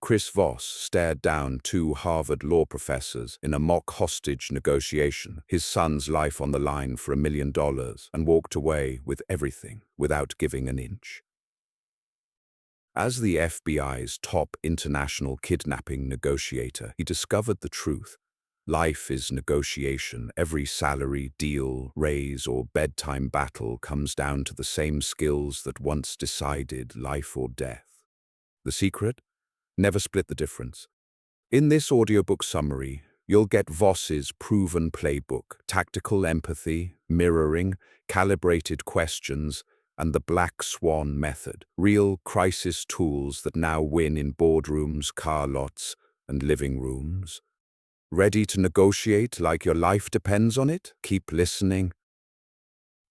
Chris Voss stared down two Harvard law professors in a mock hostage negotiation, his son's life on the line for $1 million, and walked away with everything without giving an inch. As the FBI's top international kidnapping negotiator, he discovered the truth. Life is negotiation. Every salary, deal, raise, or bedtime battle comes down to the same skills that once decided life or death. The secret? Never split the difference. In this audiobook summary, you'll get Voss's proven playbook, tactical empathy, mirroring, calibrated questions, and the Black Swan method, real crisis tools that now win in boardrooms, car lots, and living rooms. Ready to negotiate like your life depends on it? Keep listening.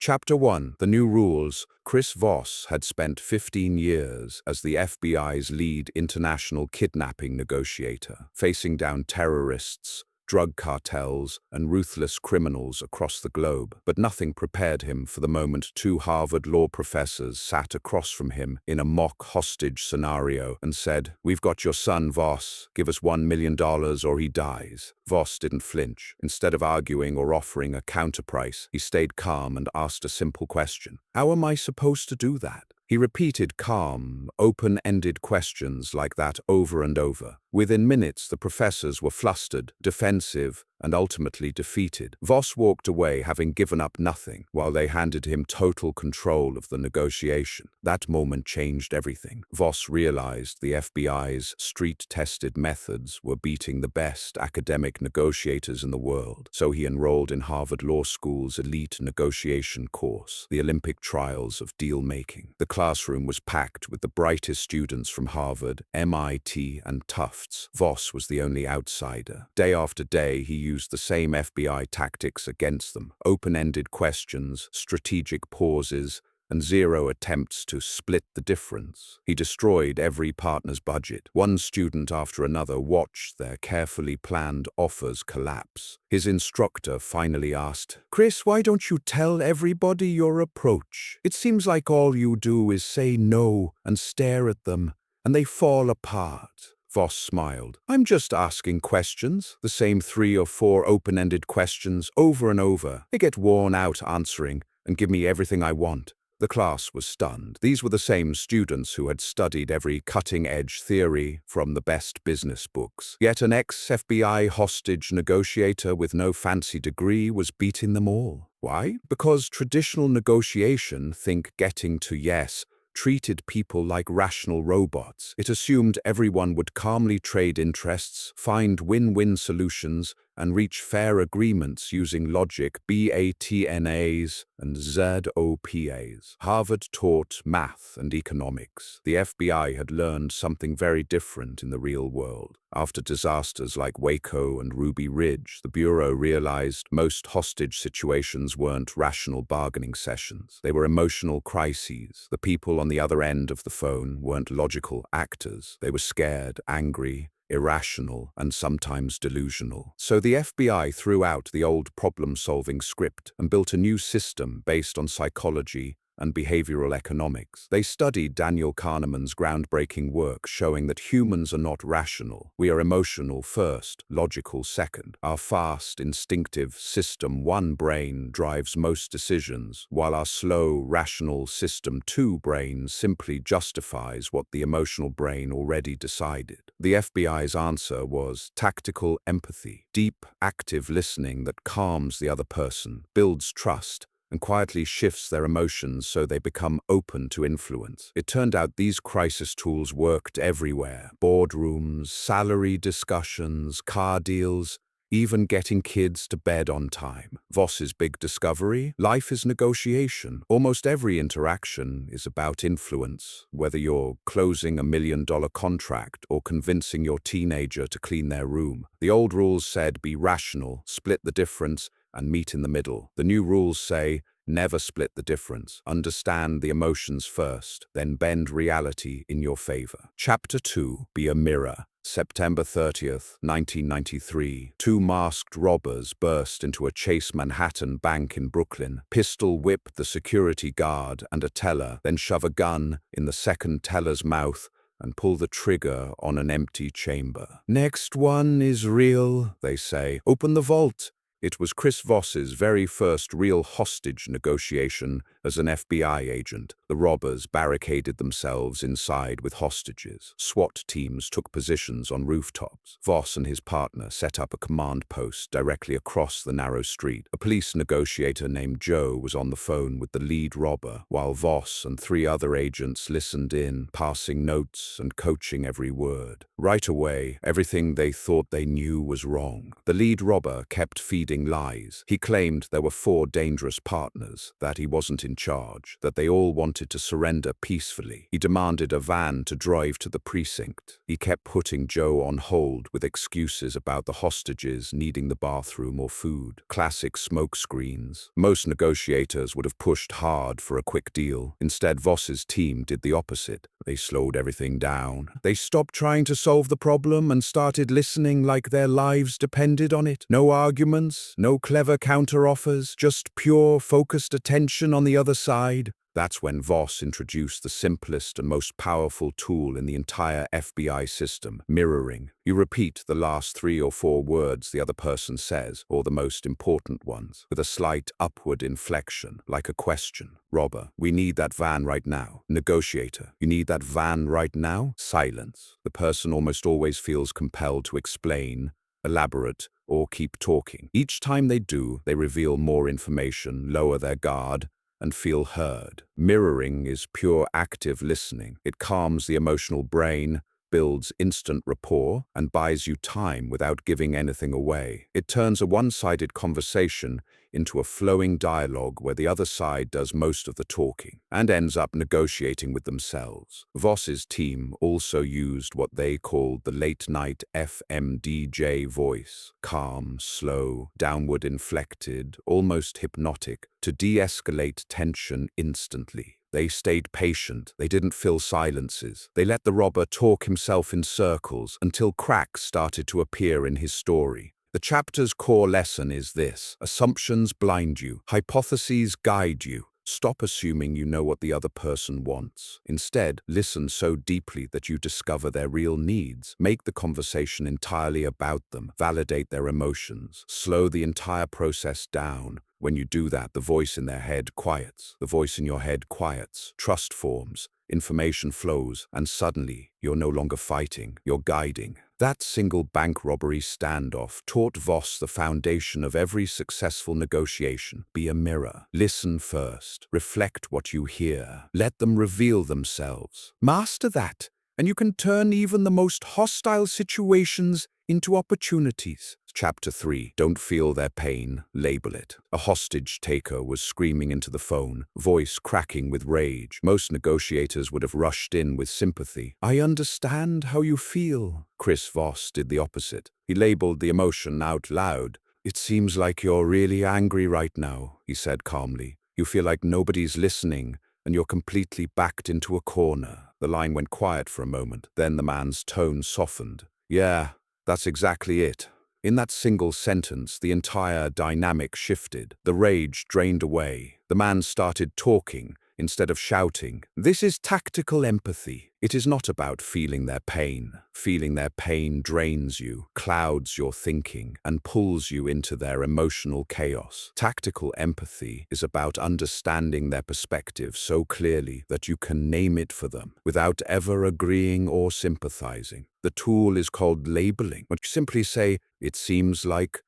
Chapter 1. The New Rules. Chris Voss had spent 15 years as the FBI's lead international kidnapping negotiator, facing down terrorists, drug cartels, and ruthless criminals across the globe. But nothing prepared him for the moment two Harvard law professors sat across from him in a mock hostage scenario and said, "We've got your son, Voss. Give us $1 million or he dies." Voss didn't flinch. Instead of arguing or offering a counterprice, he stayed calm and asked a simple question. "How am I supposed to do that?" He repeated calm, open-ended questions like that over and over. Within minutes, the professors were flustered, defensive, and ultimately defeated. Voss walked away having given up nothing, while they handed him total control of the negotiation. That moment changed everything. Voss realized the FBI's street-tested methods were beating the best academic negotiators in the world, so he enrolled in Harvard Law School's elite negotiation course, the Olympic trials of deal-making. The classroom was packed with the brightest students from Harvard, MIT, and Tufts. Voss was the only outsider. Day after day, he used the same FBI tactics against them: open-ended questions, strategic pauses, and zero attempts to split the difference. He destroyed every partner's budget. One student after another watched their carefully planned offers collapse. His instructor finally asked, "Chris, why don't you tell everybody your approach? It seems like all you do is say no and stare at them, and they fall apart." Voss smiled. "I'm just asking questions, the same 3 or 4 open-ended questions over and over. They get worn out answering and give me everything I want." The class was stunned. These were the same students who had studied every cutting-edge theory from the best business books. Yet an ex-FBI hostage negotiator with no fancy degree was beating them all. Why? Because traditional negotiation, think getting to yes, treated people like rational robots. It assumed everyone would calmly trade interests, find win-win solutions, and reach fair agreements using logic, BATNAs and ZOPAs. Harvard taught math and economics. The FBI had learned something very different in the real world. After disasters like Waco and Ruby Ridge, the Bureau realized most hostage situations weren't rational bargaining sessions. They were emotional crises. The people on the other end of the phone weren't logical actors. They were scared, angry, irrational, and sometimes delusional. So the FBI threw out the old problem-solving script and built a new system based on psychology and behavioral economics. They studied Daniel Kahneman's groundbreaking work showing that humans are not rational. We are emotional first, logical second. Our fast, instinctive System 1 brain drives most decisions, while our slow, rational System 2 brain simply justifies what the emotional brain already decided. The FBI's answer was tactical empathy, deep, active listening that calms the other person, builds trust, and quietly shifts their emotions so they become open to influence. It turned out these crisis tools worked everywhere: boardrooms, salary discussions, car deals, even getting kids to bed on time. Voss's big discovery? Life is negotiation. Almost every interaction is about influence, whether you're closing $1 million contract or convincing your teenager to clean their room. The old rules said be rational, split the difference, and meet in the middle. The new rules say, never split the difference. Understand the emotions first, then bend reality in your favor. Chapter 2. Be a mirror. September 30th, 1993. 2 masked robbers burst into a Chase Manhattan bank in Brooklyn, pistol whip the security guard and a teller, then shove a gun in the second teller's mouth and pull the trigger on an empty chamber. "Next one is real," they say. "Open the vault." It was Chris Voss's very first real hostage negotiation as an FBI agent. The robbers barricaded themselves inside with hostages. SWAT teams took positions on rooftops. Voss and his partner set up a command post directly across the narrow street. A police negotiator named Joe was on the phone with the lead robber, while Voss and 3 other agents listened in, passing notes and coaching every word. Right away, everything they thought they knew was wrong. The lead robber kept feeding lies. He claimed there were 4 dangerous partners, that he wasn't in charge, that they all wanted to surrender peacefully. He demanded a van to drive to the precinct. He kept putting Joe on hold with excuses about the hostages needing the bathroom or food. Classic smoke screens. Most negotiators would have pushed hard for a quick deal. Instead, Voss's team did the opposite. They slowed everything down. They stopped trying to solve the problem and started listening like their lives depended on it. No arguments, no clever counter-offers, just pure, focused attention on the other side. That's when Voss introduced the simplest and most powerful tool in the entire FBI system, mirroring. You repeat the last 3 or 4 words the other person says, or the most important ones, with a slight upward inflection, like a question. Robber, we need that van right now. Negotiator, you need that van right now? Silence. The person almost always feels compelled to explain, elaborate, or keep talking. Each time they do, they reveal more information, lower their guard, and feel heard. Mirroring is pure active listening. It calms the emotional brain, builds instant rapport, and buys you time without giving anything away. It turns a one-sided conversation into a flowing dialogue where the other side does most of the talking and ends up negotiating with themselves. Voss's team also used what they called the late-night FMDJ voice, calm, slow, downward inflected, almost hypnotic, to de-escalate tension instantly. They stayed patient. They didn't fill silences. They let the robber talk himself in circles until cracks started to appear in his story. The chapter's core lesson is this: assumptions blind you, hypotheses guide you. Stop assuming you know what the other person wants. Instead, listen so deeply that you discover their real needs. Make the conversation entirely about them. Validate their emotions. Slow the entire process down. When you do that, the voice in their head quiets. The voice in your head quiets. Trust forms. Information flows, and suddenly, you're no longer fighting, you're guiding. That single bank robbery standoff taught Voss the foundation of every successful negotiation. Be a mirror. Listen first. Reflect what you hear. Let them reveal themselves. Master that, and you can turn even the most hostile situations into opportunities. Chapter 3. Don't feel their pain. Label it. A hostage taker was screaming into the phone, voice cracking with rage. Most negotiators would have rushed in with sympathy. "I understand how you feel." Chris Voss did the opposite. He labeled the emotion out loud. "It seems like you're really angry right now," he said calmly. "You feel like nobody's listening, and you're completely backed into a corner." The line went quiet for a moment. Then the man's tone softened. "Yeah, that's exactly it." In that single sentence, the entire dynamic shifted. The rage drained away. The man started talking instead of shouting. This is tactical empathy. It is not about feeling their pain. Feeling their pain drains you, clouds your thinking, and pulls you into their emotional chaos. Tactical empathy is about understanding their perspective so clearly that you can name it for them without ever agreeing or sympathizing. The tool is called labeling. But you simply say, "It seems like,"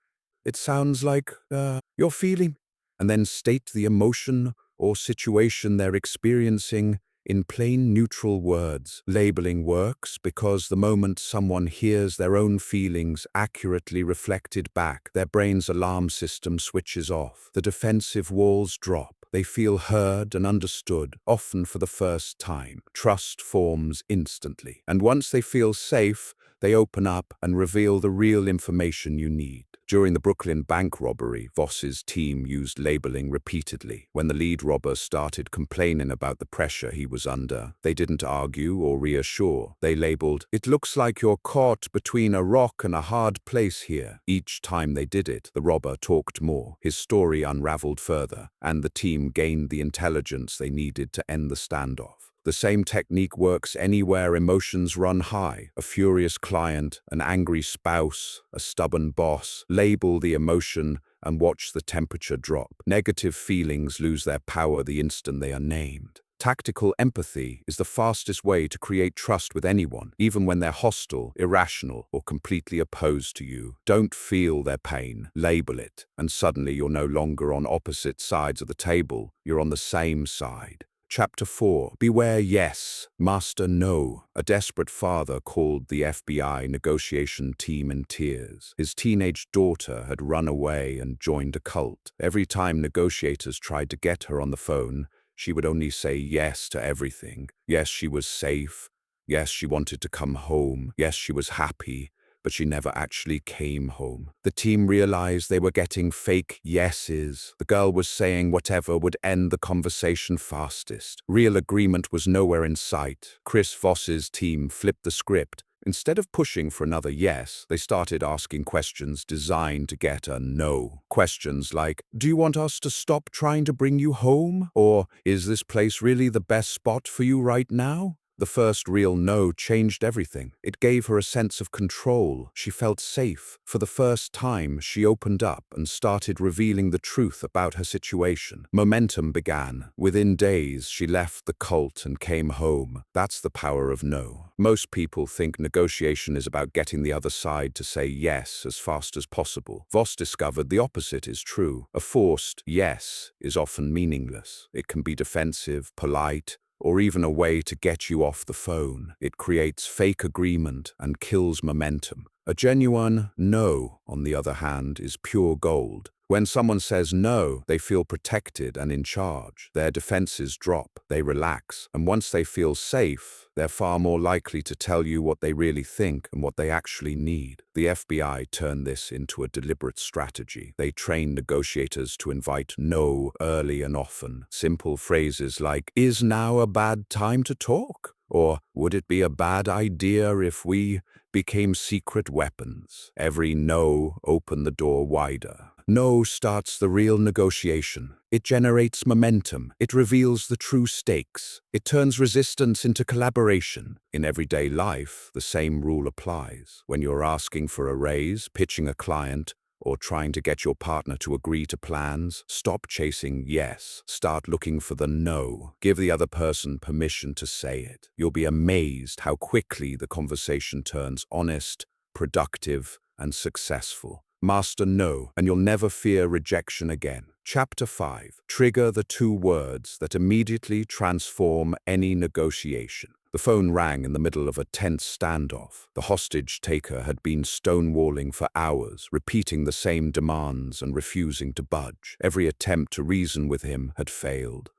"It sounds like," "You're feeling," and then state the emotion or situation they're experiencing in plain, neutral words. Labeling works because the moment someone hears their own feelings accurately reflected back, their brain's alarm system switches off. The defensive walls drop. They feel heard and understood, often for the first time. Trust forms instantly. And once they feel safe, they open up and reveal the real information you need. During the Brooklyn bank robbery, Voss's team used labeling repeatedly. When the lead robber started complaining about the pressure he was under, they didn't argue or reassure. They labeled, "It looks like you're caught between a rock and a hard place here." Each time they did it, the robber talked more. His story unraveled further, and the team gained the intelligence they needed to end the standoff. The same technique works anywhere emotions run high. A furious client, an angry spouse, a stubborn boss. Label the emotion and watch the temperature drop. Negative feelings lose their power the instant they are named. Tactical empathy is the fastest way to create trust with anyone, even when they're hostile, irrational, or completely opposed to you. Don't feel their pain, label it, and suddenly you're no longer on opposite sides of the table, you're on the same side. Chapter 4. Beware yes, master no. A desperate father called the FBI negotiation team in tears. His teenage daughter had run away and joined a cult. Every time negotiators tried to get her on the phone, she would only say yes to everything. Yes, she was safe. Yes, she wanted to come home. Yes, she was happy. But she never actually came home. The team realized they were getting fake yeses. The girl was saying whatever would end the conversation fastest. Real agreement was nowhere in sight. Voss's team flipped the script. Instead of pushing for another yes, they started asking questions designed to get a no. Questions like, do you want us to stop trying to bring you home? Or, is this place really the best spot for you right now? The first real no changed everything. It gave her a sense of control. She felt safe. For the first time, she opened up and started revealing the truth about her situation. Momentum began. Within days, she left the cult and came home. That's the power of no. Most people think negotiation is about getting the other side to say yes as fast as possible. Voss discovered the opposite is true. A forced yes is often meaningless. It can be defensive, polite, or even a way to get you off the phone. It creates fake agreement and kills momentum. A genuine no, on the other hand, is pure gold. When someone says no, they feel protected and in charge. Their defenses drop, they relax, and once they feel safe, they're far more likely to tell you what they really think and what they actually need. The FBI turned this into a deliberate strategy. They trained negotiators to invite no early and often. Simple phrases like, is now a bad time to talk? Or, would it be a bad idea if we became secret weapons? Every no opened the door wider. No starts the real negotiation. It generates momentum. It reveals the true stakes. It turns resistance into collaboration. In everyday life, the same rule applies. When you're asking for a raise, pitching a client, or trying to get your partner to agree to plans, stop chasing yes. Start looking for the no. Give the other person permission to say it. You'll be amazed how quickly the conversation turns honest, productive, and successful. Master no, and you'll never fear rejection again. Chapter 5. Trigger the 2 words that immediately transform any negotiation. The phone rang in the middle of a tense standoff. The hostage taker had been stonewalling for hours, repeating the same demands and refusing to budge. Every attempt to reason with him had failed.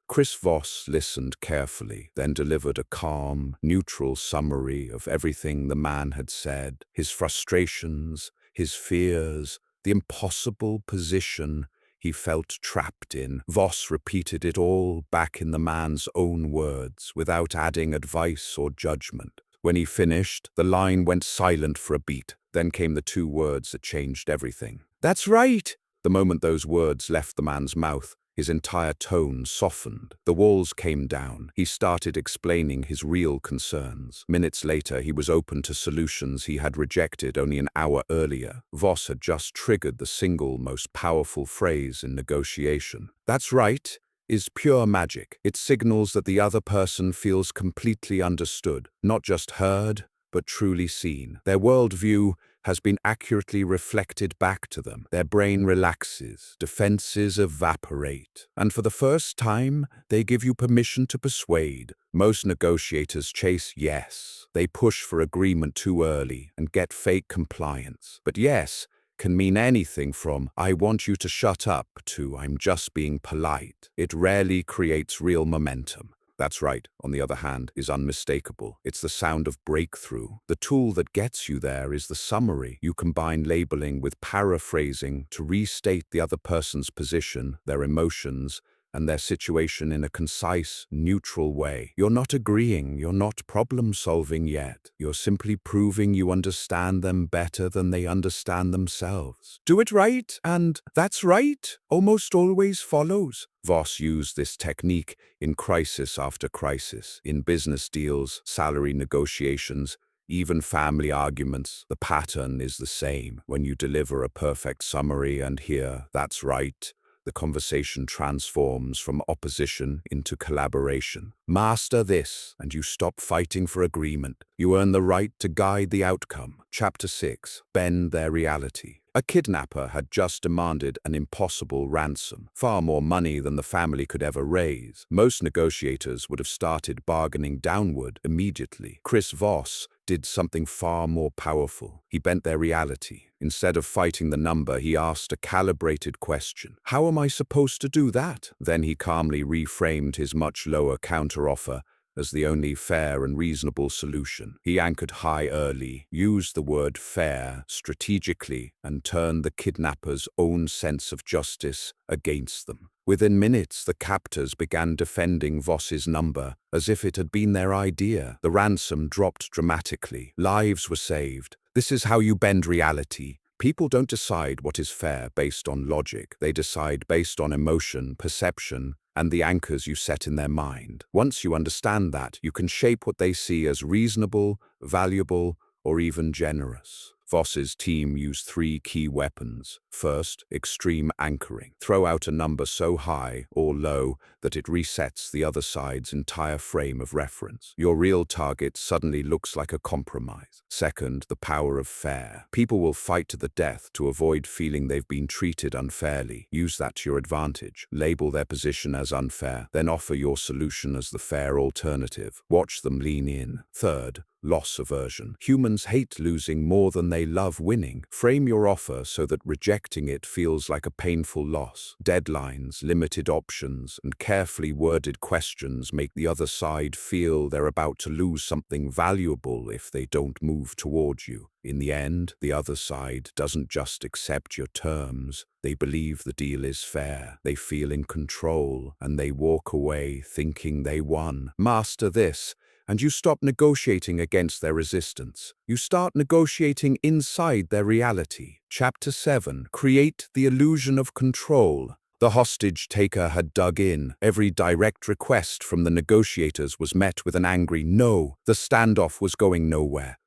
Voss listened carefully, then delivered a calm, neutral summary of everything the man had said. His frustrations, his fears, the impossible position he felt trapped in. Voss repeated it all back in the man's own words, without adding advice or judgment. When he finished, the line went silent for a beat. Then came the 2 words that changed everything. That's right! The moment those words left the man's mouth, his entire tone softened. The walls came down. He started explaining his real concerns. Minutes later, he was open to solutions he had rejected only an hour earlier. Voss had just triggered the single most powerful phrase in negotiation. That's right is pure magic. It signals that the other person feels completely understood, not just heard, but truly seen. Their worldview has been accurately reflected back to them. Their brain relaxes, defenses evaporate, and for the first time, they give you permission to persuade. Most negotiators chase yes. They push for agreement too early and get fake compliance. But yes can mean anything from, I want you to shut up, to I'm just being polite. It rarely creates real momentum. That's right, on the other hand, is unmistakable. It's the sound of breakthrough. The tool that gets you there is the summary. You combine labeling with paraphrasing to restate the other person's position, their emotions, and their situation in a concise, neutral way. You're not agreeing, you're not problem-solving yet. You're simply proving you understand them better than they understand themselves. Do it right, and that's right almost always follows. Voss used this technique in crisis after crisis, in business deals, salary negotiations, even family arguments. The pattern is the same. When you deliver a perfect summary and hear, "That's right," the conversation transforms from opposition into collaboration. Master this, and you stop fighting for agreement. You earn the right to guide the outcome. Chapter 6. Bend their reality. A kidnapper had just demanded an impossible ransom, far more money than the family could ever raise. Most negotiators would have started bargaining downward immediately. Voss did something far more powerful. He bent their reality. Instead of fighting the number, he asked a calibrated question. "How am I supposed to do that?" Then he calmly reframed his much lower counteroffer as the only fair and reasonable solution. He anchored high early, used the word fair strategically, and turned the kidnappers' own sense of justice against them. Within minutes, the captors began defending Voss's number as if it had been their idea. The ransom dropped dramatically. Lives were saved. This is how you bend reality. People don't decide what is fair based on logic. They decide based on emotion, perception, and the anchors you set in their mind. Once you understand that, you can shape what they see as reasonable, valuable, or even generous. Voss's team used 3 key weapons. First, extreme anchoring. Throw out a number so high or low that it resets the other side's entire frame of reference. Your real target suddenly looks like a compromise. Second, the power of fair. People will fight to the death to avoid feeling they've been treated unfairly. Use that to your advantage. Label their position as unfair, then offer your solution as the fair alternative. Watch them lean in. Third, loss aversion. Humans hate losing more than they love winning. Frame your offer so that rejecting it feels like a painful loss. Deadlines, limited options, and carefully worded questions make the other side feel they're about to lose something valuable if they don't move toward you. In the end, the other side doesn't just accept your terms. They believe the deal is fair. They feel in control, and they walk away thinking they won. Master this, and you stop negotiating against their resistance. You start negotiating inside their reality. Chapter 7. Create the illusion of control. The hostage taker had dug in. Every direct request from the negotiators was met with an angry no. The standoff was going nowhere.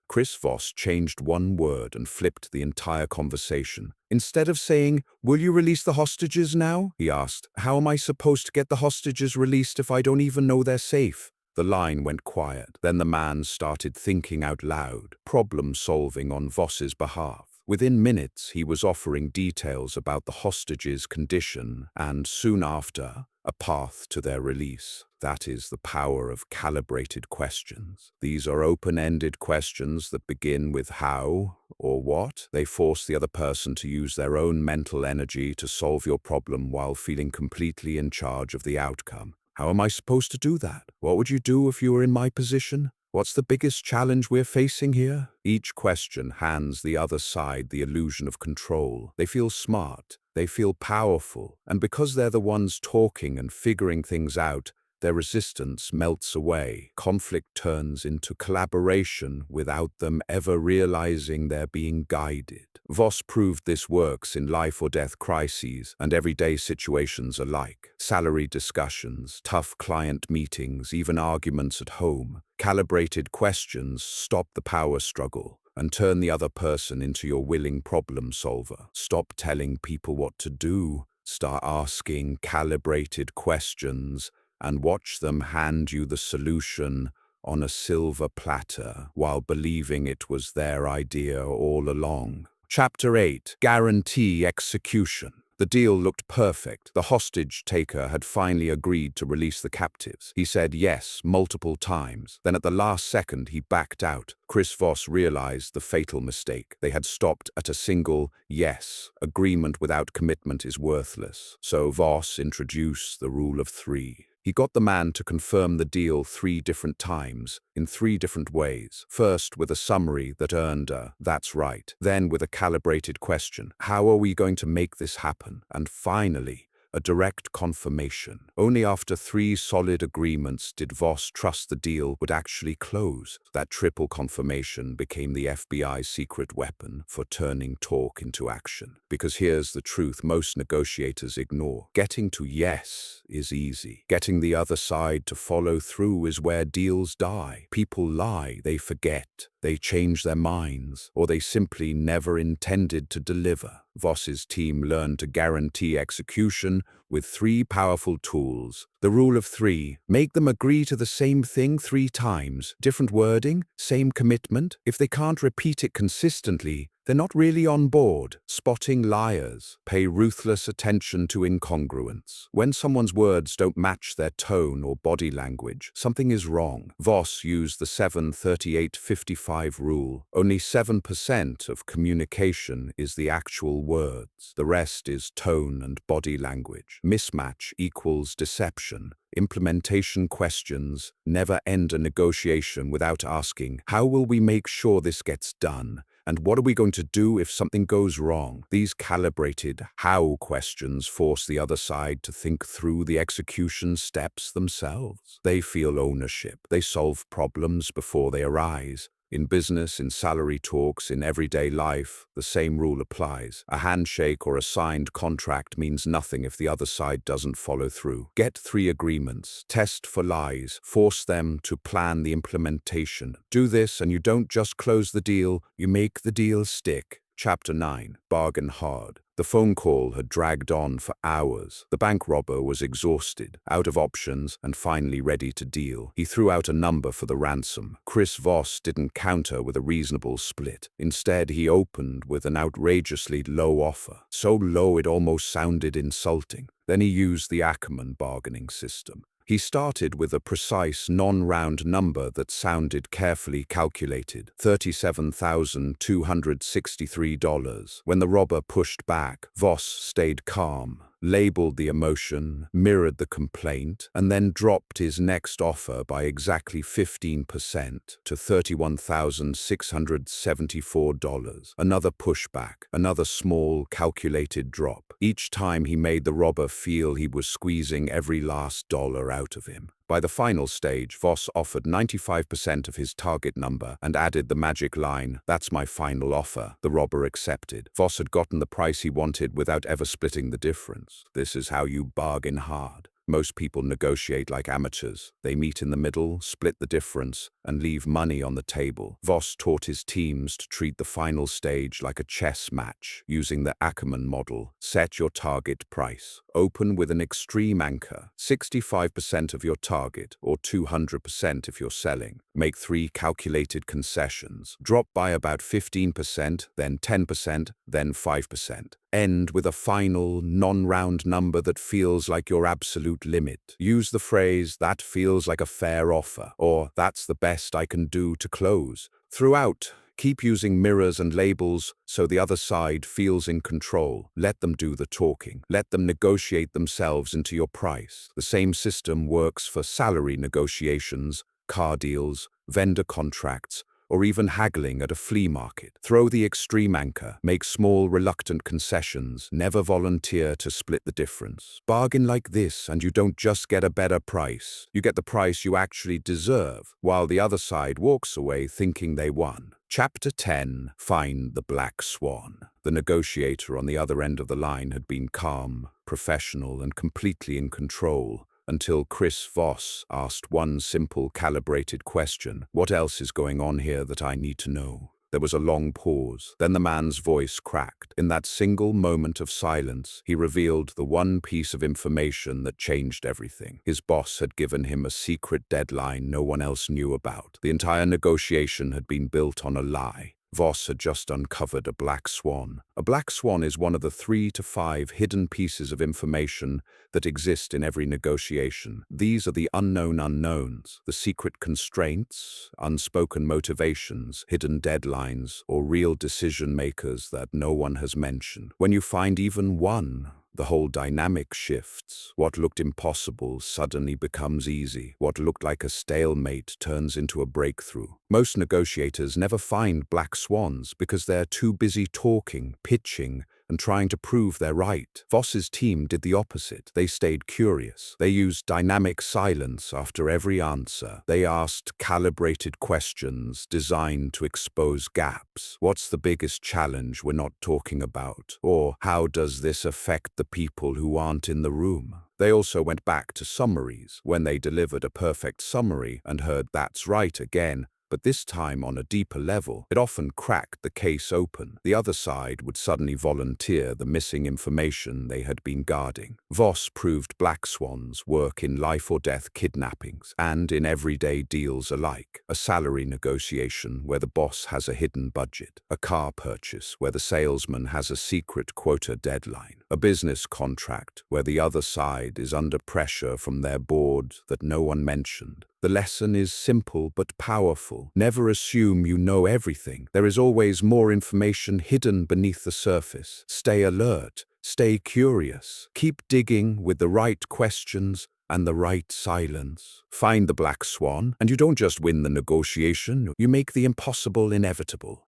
Voss changed one word and flipped the entire conversation. Instead of saying, "Will you release the hostages now?" he asked, "How am I supposed to get the hostages released if I don't even know they're safe?" The line went quiet. Then the man started thinking out loud, problem-solving on Voss's behalf. Within minutes, he was offering details about the hostages' condition and, soon after, a path to their release. That is the power of calibrated questions. These are open-ended questions that begin with how or what. They force the other person to use their own mental energy to solve your problem while feeling completely in charge of the outcome. How am I supposed to do that? What would you do if you were in my position? What's the biggest challenge we're facing here? Each question hands the other side the illusion of control. They feel smart, they feel powerful, and because they're the ones talking and figuring things out, their resistance melts away. Conflict turns into collaboration without them ever realizing they're being guided. Voss proved this works in life-or-death crises and everyday situations alike. Salary discussions, tough client meetings, even arguments at home. Calibrated questions stop the power struggle and turn the other person into your willing problem solver. Stop telling people what to do. Start asking calibrated questions and watch them hand you the solution on a silver platter while believing it was their idea all along. Chapter 8. Guarantee execution. The deal looked perfect. The hostage taker had finally agreed to release the captives. He said yes multiple times. Then at the last second, he backed out. Voss realized the fatal mistake. They had stopped at a single yes. Agreement without commitment is worthless. So Voss introduced the rule of 3. He got the man to confirm the deal 3 different times, in 3 different ways. First with a summary that earned a "that's right." Then with a calibrated question, "How are we going to make this happen?" And finally, a direct confirmation. Only after 3 solid agreements did Voss trust the deal would actually close. That triple confirmation became the FBI's secret weapon for turning talk into action. Because here's the truth most negotiators ignore. Getting to yes is easy. Getting the other side to follow through is where deals die. People lie, they forget, they change their minds, or they simply never intended to deliver. Voss's team learned to guarantee execution with 3 powerful tools. The rule of 3. Make them agree to the same thing 3 times. Different wording, same commitment. If they can't repeat it consistently, they're not really on board. Spotting liars. Pay ruthless attention to incongruence. When someone's words don't match their tone or body language, something is wrong. Voss used the 7-38-55 rule. Only 7% of communication is the actual words. The rest is tone and body language. Mismatch equals deception. Implementation questions never end a negotiation without asking, how will we make sure this gets done? And what are we going to do if something goes wrong? These calibrated how questions force the other side to think through the execution steps themselves. They feel ownership. They solve problems before they arise. In business, in salary talks, in everyday life, the same rule applies. A handshake or a signed contract means nothing if the other side doesn't follow through. Get 3 agreements, test for lies, force them to plan the implementation. Do this and you don't just close the deal, you make the deal stick. Chapter 9. Bargain hard. The phone call had dragged on for hours. The bank robber was exhausted, out of options, and finally ready to deal. He threw out a number for the ransom. Chris Voss didn't counter with a reasonable split. Instead, he opened with an outrageously low offer. So low it almost sounded insulting. Then he used the Ackerman bargaining system. He started with a precise, non-round number that sounded carefully calculated, $37,263. When the robber pushed back, Voss stayed calm, labeled the emotion, mirrored the complaint, and then dropped his next offer by exactly 15% to $31,674. Another pushback, another small, calculated drop. Each time he made the robber feel he was squeezing every last dollar out of him. By the final stage, Voss offered 95% of his target number and added the magic line, "That's my final offer." The robber accepted. Voss had gotten the price he wanted without ever splitting the difference. This is how you bargain hard. Most people negotiate like amateurs. They meet in the middle, split the difference, and leave money on the table. Voss taught his teams to treat the final stage like a chess match, using the Ackerman model. Set your target price. Open with an extreme anchor, 65% of your target, or 200% if you're selling. Make 3 calculated concessions. Drop by about 15%, then 10%, then 5%. End with a final, non-round number that feels like your absolute limit. Use the phrase, "That feels like a fair offer," or "That's the best I can do to close." Throughout, keep using mirrors and labels so the other side feels in control. Let them do the talking. Let them negotiate themselves into your price. The same system works for salary negotiations, car deals, vendor contracts, or even haggling at a flea market. Throw the extreme anchor, make small, reluctant concessions, never volunteer to split the difference. Bargain like this and you don't just get a better price, you get the price you actually deserve, while the other side walks away thinking they won. Chapter 10. Find the Black Swan. The negotiator on the other end of the line had been calm, professional, and completely in control, until Chris Voss asked one simple, calibrated question. "What else is going on here that I need to know?" There was a long pause. Then the man's voice cracked. In that single moment of silence, he revealed the one piece of information that changed everything. His boss had given him a secret deadline no one else knew about. The entire negotiation had been built on a lie. Voss had just uncovered a black swan. A black swan is one of the 3 to 5 hidden pieces of information that exist in every negotiation. These are the unknown unknowns, the secret constraints, unspoken motivations, hidden deadlines, or real decision makers that no one has mentioned. When you find even one, the whole dynamic shifts. What looked impossible suddenly becomes easy. What looked like a stalemate turns into a breakthrough. Most negotiators never find black swans because they're too busy talking, pitching, and trying to prove they're right. Voss's team did the opposite. They stayed curious. They used dynamic silence after every answer. They asked calibrated questions designed to expose gaps. What's the biggest challenge we're not talking about? Or how does this affect the people who aren't in the room? They also went back to summaries when they delivered a perfect summary and heard "that's right" again, but this time on a deeper level. It often cracked the case open. The other side would suddenly volunteer the missing information they had been guarding. Voss proved black swans work in life-or-death kidnappings and in everyday deals alike. A salary negotiation where the boss has a hidden budget. A car purchase where the salesman has a secret quota deadline. A business contract where the other side is under pressure from their board that no one mentioned. The lesson is simple but powerful. Never assume you know everything. There is always more information hidden beneath the surface. Stay alert. Stay curious. Keep digging with the right questions and the right silence. Find the black swan, and you don't just win the negotiation, you make the impossible inevitable.